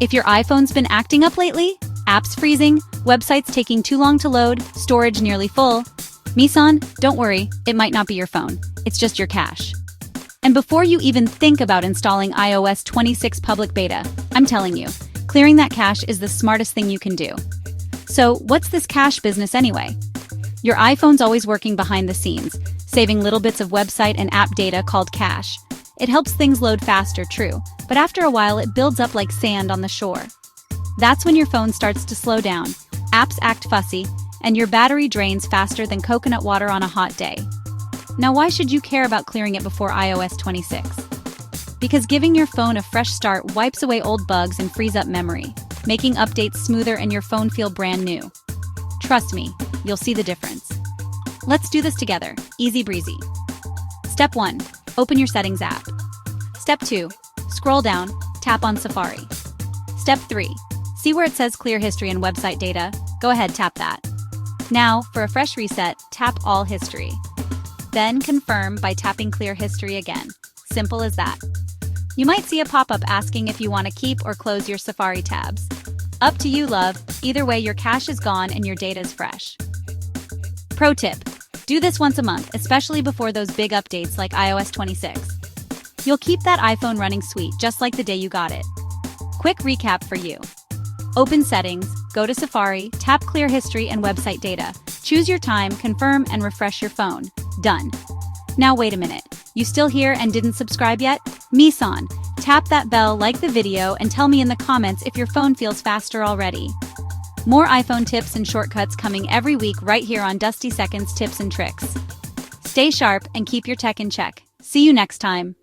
If your iPhone's been acting up lately, apps freezing, websites taking too long to load, storage nearly full, Misan, don't worry, it might not be your phone. It's just your cache. And before you even think about installing iOS 26 public beta, I'm telling you, clearing that cache is the smartest thing you can do. So, what's this cache business anyway? Your iPhone's always working behind the scenes, saving little bits of website and app data called cache. It helps things load faster, true, but after a while it builds up like sand on the shore. That's when your phone starts to slow down, apps act fussy, and your battery drains faster than coconut water on a hot day. Now why should you care about clearing it before iOS 26? Because giving your phone a fresh start wipes away old bugs and frees up memory, making updates smoother and your phone feel brand new. Trust me, you'll see the difference. Let's do this together, easy breezy. Step 1. Open your Settings app. Step 2. Scroll down, tap on Safari. Step 3. See where it says Clear History and Website Data? Go ahead, tap that. Now, for a fresh reset, tap All History. Then confirm by tapping Clear History again. Simple as that. You might see a pop-up asking if you want to keep or close your Safari tabs. Up to you, love. Either way, your cache is gone and your data is fresh. Pro tip: do this once a month, especially before those big updates like iOS 26. You'll keep that iPhone running sweet just like the day you got it. Quick recap for you. Open Settings, go to Safari, tap Clear History and Website Data. Choose your time, confirm, and refresh your phone. Done. Now wait a minute. You still here and didn't subscribe yet? Misan, tap that bell, like the video, and tell me in the comments if your phone feels faster already. More iPhone tips and shortcuts coming every week right here on Dusty Seconds Tips and Tricks. Stay sharp and keep your tech in check. See you next time.